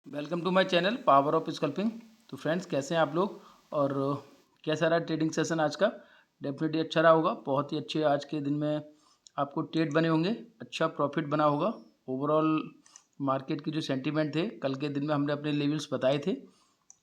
Welcome to my channel power of sculpting. तो friends, कैसे हैं आप लोग? और कैसा रहा ट्रेडिंग सेशन आज का? डेफिनेटली अच्छा रहा होगा। बहुत ही अच्छे आज के दिन में आपको ट्रेड बने होंगे, अच्छा प्रॉफिट बना होगा। ओवरऑल मार्केट की जो सेंटीमेंट थे, कल के दिन में हमने अपने लेवल्स बताए थे,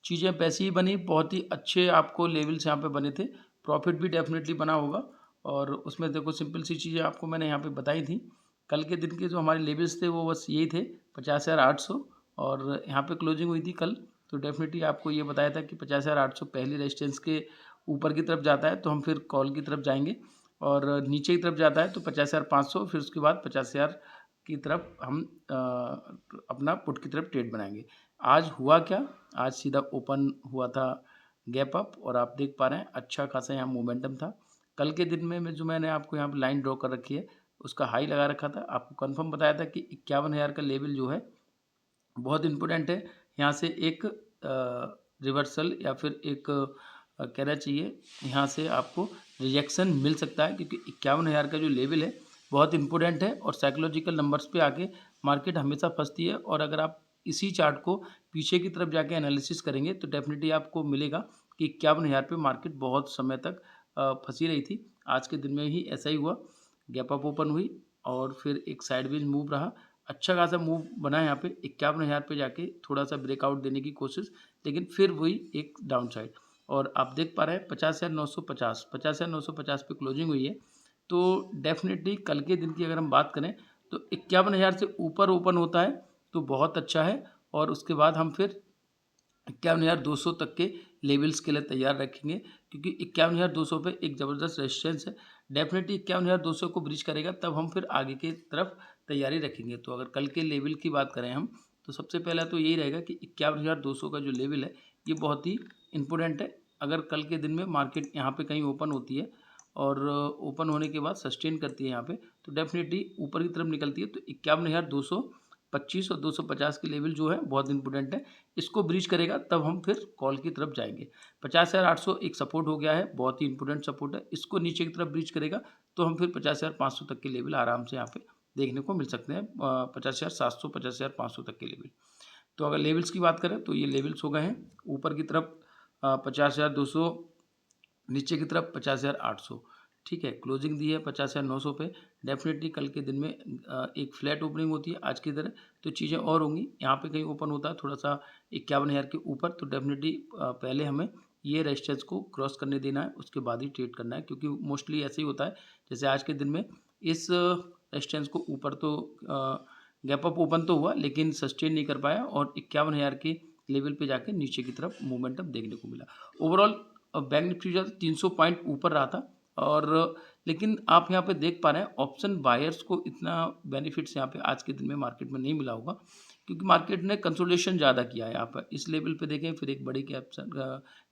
चीज़ें वैसी ही बनी, बहुत ही अच्छे आपको लेवल्स यहाँ पे बने थे। प्रॉफिट भी डेफिनेटली बना होगा। और उसमें देखो, सिंपल सी चीज़ें आपको मैंने यहाँ पे बताई थी। कल के दिन के जो हमारे लेवल्स थे वो बस यही थे, 50,800। और यहाँ पे क्लोजिंग हुई थी कल। तो डेफिनेटली आपको ये बताया था कि 50,800 पहली रेजिस्टेंस के ऊपर की तरफ जाता है तो हम फिर कॉल की तरफ जाएंगे, और नीचे की तरफ जाता है तो 50,500, फिर उसके बाद 50,000 की तरफ हम अपना पुट की तरफ ट्रेड बनाएंगे। आज हुआ क्या? आज सीधा ओपन हुआ था गैप अप, और आप देख पा रहे हैं अच्छा खासा यहाँ मोमेंटम था। कल के दिन में जो मैंने आपको यहाँ पर लाइन ड्रॉ कर रखी है, उसका हाई लगा रखा था, आपको कंफर्म बताया था कि 51,000 का लेवल जो है बहुत इम्पोर्टेंट है। यहाँ से एक रिवर्सल या फिर एक कहना चाहिए, यहाँ से आपको रिजेक्शन मिल सकता है, क्योंकि 51,000 का जो लेवल है बहुत इंपॉर्टेंट है। और साइकोलॉजिकल नंबर्स पे आके मार्केट हमेशा फंसती है। और अगर आप इसी चार्ट को पीछे की तरफ जाके एनालिसिस करेंगे तो डेफिनेटली आपको मिलेगा कि 51,000 पे मार्केट बहुत समय तक फंसी रही थी। आज के दिन में ही ऐसा ही हुआ, गैप अप ओपन हुई और फिर एक साइडवेज मूव रहा। अच्छा खासा मूव बना यहाँ पे 51,000 पे जाके थोड़ा सा ब्रेकआउट देने की कोशिश, लेकिन फिर वही एक डाउन साइड। और आप देख पा रहे हैं 50,950 पे क्लोजिंग हुई है। तो डेफिनेटली कल के दिन की अगर हम बात करें तो 51,000 से ऊपर ओपन होता है तो बहुत अच्छा है। और उसके बाद हम फिर 51,200 तक के लेवल्स के लिए तैयार रखेंगे, क्योंकि 51,200 पे एक ज़बरदस्त रेजिस्टेंस है। डेफिनेटली 51,200 को ब्रीच करेगा तब हम फिर आगे की तरफ तैयारी रखेंगे। तो अगर कल के लेवल की बात करें हम, तो सबसे पहला तो यही रहेगा कि 51,200 का जो लेवल है ये बहुत ही इम्पोर्टेंट है। अगर कल के दिन में मार्केट यहाँ पे कहीं ओपन होती है और ओपन होने के बाद सस्टेन करती है यहाँ पे, तो डेफिनेटली ऊपर की तरफ निकलती है, तो 51,225 और 250 के लेवल जो है बहुत इंपॉर्टेंट है। इसको ब्रीच करेगा तब हम फिर कॉल की तरफ जाएंगे। 50,800 एक सपोर्ट हो गया है, बहुत ही इंपॉर्टेंट सपोर्ट है। इसको नीचे की तरफ ब्रीच करेगा तो हम फिर 50,500 तक के लेवल आराम से यहाँ पे देखने को मिल सकते हैं। 50,700 50,500 तक के लेवल। तो अगर लेवल्स की बात करें तो ये लेवल्स हो गए हैं। ऊपर की तरफ 50,200, नीचे की तरफ 50,800। ठीक है, क्लोजिंग दी है 50,900 पे। डेफिनेटली कल के दिन में एक फ्लैट ओपनिंग होती है आज की तरह, तो चीज़ें और होंगी। यहाँ पे कहीं ओपन होता है थोड़ा सा 51,000 के ऊपर, तो डेफिनेटली पहले हमें ये रेजिस्टेंस को क्रॉस करने देना है, उसके बाद ही ट्रेड करना है, क्योंकि मोस्टली ऐसे ही होता है। जैसे आज के दिन में इस रेजिस्टेंस को ऊपर तो गैप अप ओपन तो हुआ, लेकिन सस्टेन नहीं कर पाया और 51,000 के लेवल पे जाके नीचे की तरफ मोमेंटम देखने को मिला। ओवरऑल बैंक निफ्टी जो 300 पॉइंट ऊपर रहा था। और लेकिन आप यहाँ पे देख पा रहे हैं ऑप्शन बायर्स को इतना बेनिफिट्स यहाँ पे आज के दिन में मार्केट में नहीं मिला होगा, क्योंकि मार्केट ने कंसोलिडेशन ज़्यादा किया है। आप इस लेवल पे देखें, फिर एक बड़ी कैप्शन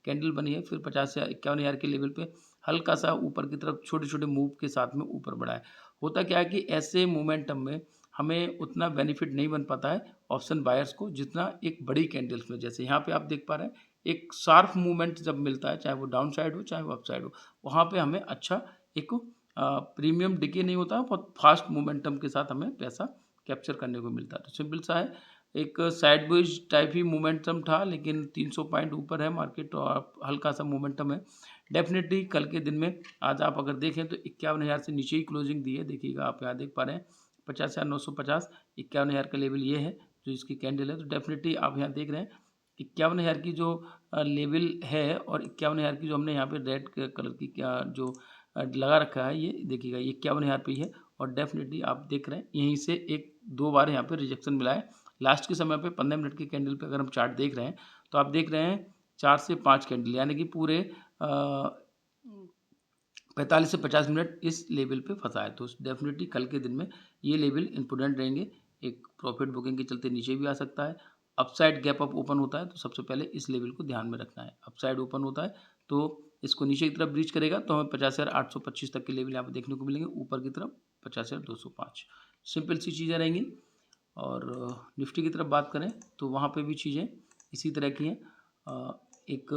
कैंडल बनी है, फिर 50 या 51,000 के लेवल पे हल्का सा ऊपर की तरफ छोटे छोटे मूव के साथ में ऊपर बढ़ा है। होता क्या है कि ऐसे मोमेंटम में हमें उतना बेनिफिट नहीं बन पाता है ऑप्शन बायर्स को, जितना एक बड़ी कैंडल्स में। जैसे यहाँ पे आप देख पा रहे हैं एक शार्प मूवमेंट जब मिलता है, चाहे वो डाउन साइड हो चाहे वो अप साइड हो, वहाँ पे हमें अच्छा एक प्रीमियम डिके नहीं होता है, बहुत फास्ट मोमेंटम के साथ हमें पैसा कैप्चर करने को मिलता है। तो सिंपल सा है, एक साइडवेज टाइप ही मोमेंटम था, लेकिन 300 पॉइंट ऊपर है मार्केट और हल्का सा मोमेंटम है। डेफिनेटली कल के दिन में आज आप अगर देखें तो 51,000 से नीचे ही क्लोजिंग दी है। देखिएगा आप यहाँ देख पा रहे हैं 50,950, 51,000 का लेवल ये है जो इसकी कैंडल है। तो डेफिनेटली आप यहाँ देख रहे हैं 51,000 की जो लेवल है, और 51,000 की जो हमने यहाँ पे रेड कलर की क्या जो लगा रखा है, ये देखिएगा ये 51,000 पे ही है। और डेफिनेटली आप देख रहे हैं यहीं से एक दो बार यहाँ पे रिजेक्शन मिला है। लास्ट के समय पे 15 मिनट की कैंडल पे अगर हम चार्ट देख रहे हैं तो आप देख रहे हैं 4 से 5 कैंडल, यानी कि पूरे 45 से 50 मिनट इस लेवल पे फंसा है। तो डेफिनेटली कल के दिन में ये लेवल इंपॉर्टेंट रहेंगे। एक प्रॉफिट बुकिंग के चलते नीचे भी आ सकता है। अपसाइड गैप अप ओपन होता है तो सबसे पहले इस लेवल को ध्यान में रखना है। अपसाइड ओपन होता है तो इसको नीचे की तरफ ब्रीच करेगा तो हमें 50,825 तक के लेवल यहाँ पे देखने को मिलेंगे। ऊपर की तरफ 50,205। सिंपल सी चीज़ें रहेंगी। और निफ्टी की तरफ बात करें तो वहाँ पे भी चीज़ें इसी तरह की हैं। एक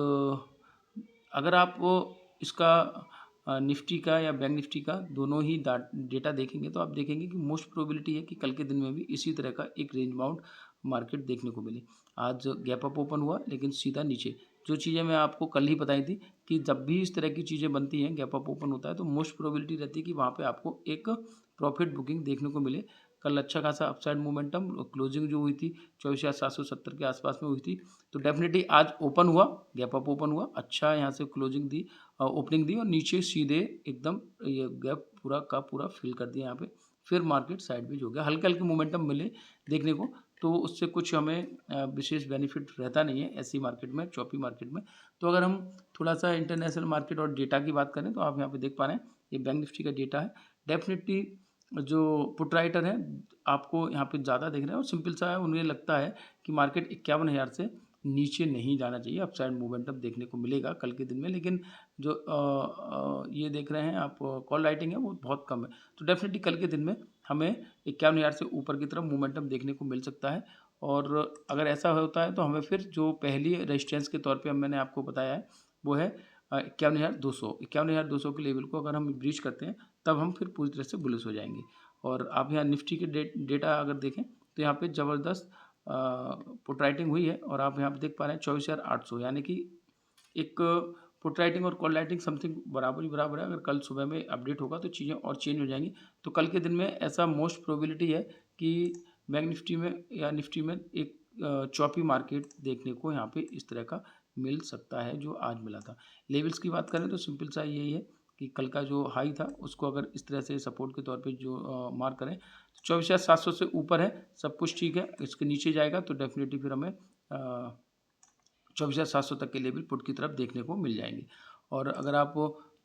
अगर आप वो इसका निफ्टी का या बैंक निफ्टी का दोनों ही डेटा देखेंगे तो आप देखेंगे कि मोस्ट प्रोबेबिलिटी है कि कल के दिन में भी इसी तरह का एक रेंज बाउंड मार्केट देखने को मिली। आज गैप अप ओपन हुआ लेकिन सीधा नीचे। जो चीज़ें मैं आपको कल ही बताई थी कि जब भी इस तरह की चीज़ें बनती हैं, गैप अप ओपन होता है, तो मोस्ट प्रोबेबिलिटी रहती है कि वहाँ पे आपको एक प्रॉफिट बुकिंग देखने को मिले। कल अच्छा खासा अपसाइड मोमेंटम, क्लोजिंग जो हुई थी 24,770 के आसपास में हुई थी। तो डेफिनेटली आज ओपन हुआ, गैप अप ओपन हुआ, अच्छा यहाँ से क्लोजिंग दी, ओपनिंग दी और नीचे सीधे एकदम ये गैप पूरा का पूरा फिल कर दिया यहाँ पे। फिर मार्केट साइडवेज हो गया, हल्के हल्के मोमेंटम मिले देखने को, तो उससे कुछ हमें विशेष बेनिफिट रहता नहीं है ऐसी मार्केट में, चौपी मार्केट में। तो अगर हम थोड़ा सा इंटरनेशनल मार्केट और डेटा की बात करें तो आप यहाँ पे देख पा रहे हैं ये बैंक निफ्टी का डेटा है। डेफिनेटली जो पुट राइटर हैं आपको यहाँ पे ज़्यादा दिख रहे हैं और सिंपल सा है, उन्हें लगता है कि मार्केट 51,000 से नीचे नहीं जाना चाहिए, अपसाइड मोमेंटम देखने को मिलेगा कल के दिन में। लेकिन जो ये देख रहे हैं आप कॉल राइटिंग है वो बहुत कम है, तो डेफिनेटली कल के दिन में हमें 51,000 से ऊपर की तरफ मोमेंटम देखने को मिल सकता है। और अगर ऐसा होता है तो हमें फिर जो पहली रेजिस्टेंस के तौर पे मैंने आपको बताया है वो है 51,200 के लेवल को अगर हम ब्रीच करते हैं तब हम फिर पूरी तरह से बुलिश हो जाएंगे। और आप यहाँ निफ्टी के डेटा अगर देखें तो यहाँ पे ज़बरदस्त पुट राइटिंग हुई है और आप यहाँ पे देख पा रहे हैं 24,800, यानी कि एक पुट राइटिंग और कॉल राइटिंग समथिंग बराबर ही बराबर है। अगर कल सुबह में अपडेट होगा तो चीज़ें और चेंज हो जाएंगी। तो कल के दिन में ऐसा मोस्ट प्रोबेबिलिटी है कि बैंक निफ्टी में या निफ्टी में एक चौपी मार्केट देखने को यहाँ पे इस तरह का मिल सकता है जो आज मिला था। लेवल्स की बात करें तो सिंपल सा यही है कि कल का जो हाई था उसको अगर इस तरह से सपोर्ट के तौर पे जो मार्क करें तो 24,700 से ऊपर है, सब कुछ ठीक है। इसके नीचे जाएगा तो डेफिनेटली फिर हमें 24,700 तक के लेवल पुट की तरफ देखने को मिल जाएंगे। और अगर आप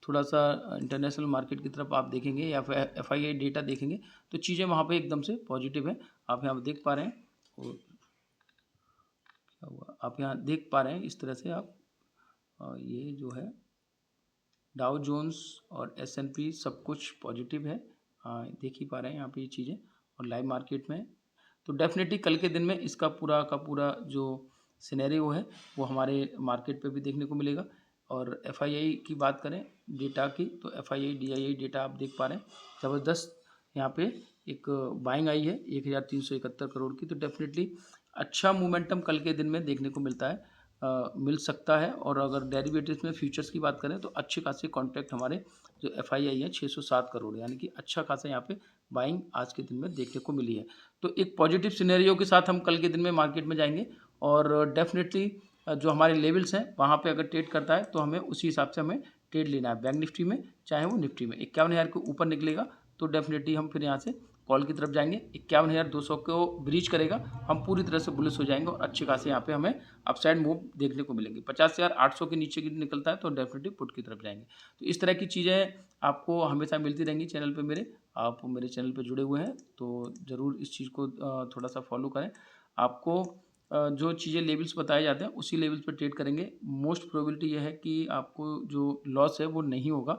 थोड़ा सा इंटरनेशनल मार्केट की तरफ आप देखेंगे या फिर FII डेटा देखेंगे तो चीज़ें वहाँ पे एकदम से पॉजिटिव है। आप यहाँ देख पा रहे हैं और क्या हुआ, आप यहाँ देख पा रहे हैं इस तरह से आप ये जो है डाउ जोन्स और S&P सब कुछ पॉजिटिव है, देख ही पा रहे हैं यहाँ पे ये चीज़ें। और लाइव मार्केट में तो डेफिनेटली कल के दिन में इसका पूरा का पूरा जो सिनेरियो है वो हमारे मार्केट पे भी देखने को मिलेगा। और FII की बात करें डेटा की तो FII DII डेटा आप देख पा रहे हैं ज़बरदस्त यहाँ पे एक बाइंग आई है 1,371 करोड़ की। तो डेफिनेटली अच्छा मोमेंटम कल के दिन में देखने को मिलता है, मिल सकता है। और अगर डेरिवेटिव्स में फ्यूचर्स की बात करें तो अच्छे खासे कॉन्ट्रैक्ट हमारे जो FII है 607 करोड़, यानी कि अच्छा खासा यहाँ पे बाइंग आज के दिन में देखने को मिली है। तो एक पॉजिटिव सिनेरियो के साथ हम कल के दिन में मार्केट में जाएंगे और डेफिनेटली जो हमारे लेवल्स हैं वहाँ पे अगर ट्रेड करता है तो हमें उसी हिसाब से हमें ट्रेड लेना है। बैंक निफ्टी में चाहे वो निफ्टी में 51,000 के ऊपर निकलेगा तो डेफिनेटली हम फिर यहाँ से कॉल की तरफ जाएंगे। 51,200 को ब्रीच करेगा हम पूरी तरह से बुलिश हो जाएंगे और अच्छे खासे यहाँ पे हमें अपसाइड मूव देखने को मिलेंगे। 50,800 के नीचे की निकलता है तो डेफिनेटली पुट की तरफ जाएंगे। तो इस तरह की चीज़ें आपको हमेशा मिलती रहेंगी चैनल पे मेरे। आप मेरे चैनल पे जुड़े हुए हैं तो ज़रूर इस चीज़ को थोड़ा सा फॉलो करें। आपको जो चीज़ें लेवल्स बताए जाते हैं उसी लेवल्स पे ट्रेड करेंगे। मोस्ट प्रोबेबिलिटी ये है कि आपको जो लॉस है वो नहीं होगा।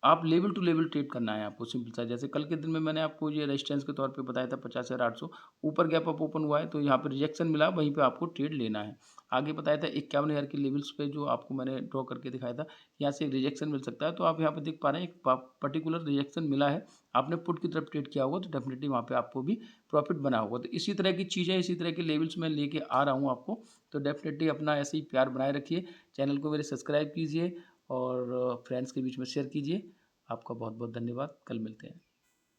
आप लेवल टू लेवल ट्रेड करना है आपको, सिंपल सा। जैसे कल के दिन में मैंने आपको ये रेजिस्टेंस के तौर पे बताया था 50,800, ऊपर गैप अप ओपन हुआ है तो यहाँ पे रिजेक्शन मिला, वहीं पे आपको ट्रेड लेना है। आगे बताया था 51,000 के लेवल्स पे जो आपको मैंने ड्रॉ करके दिखाया था, यहाँ से एक रिजेक्शन मिल सकता है। तो आप यहाँ पे देख पा रहे हैं एक पर्टिकुलर रिजेक्शन मिला है, आपने पुट की तरफ ट्रेड किया होगा तो डेफिनेटली वहाँ पे आपको भी प्रॉफिट बना होगा। तो इसी तरह की चीज़ें, इसी तरह के लेवल्स मैं लेके आ रहा हूँ आपको। तो डेफिनेटली अपना ऐसे ही प्यार बनाए रखिए, चैनल को मेरे सब्सक्राइब कीजिए और फ्रेंड्स के बीच में शेयर कीजिए। आपका बहुत बहुत धन्यवाद, कल मिलते हैं।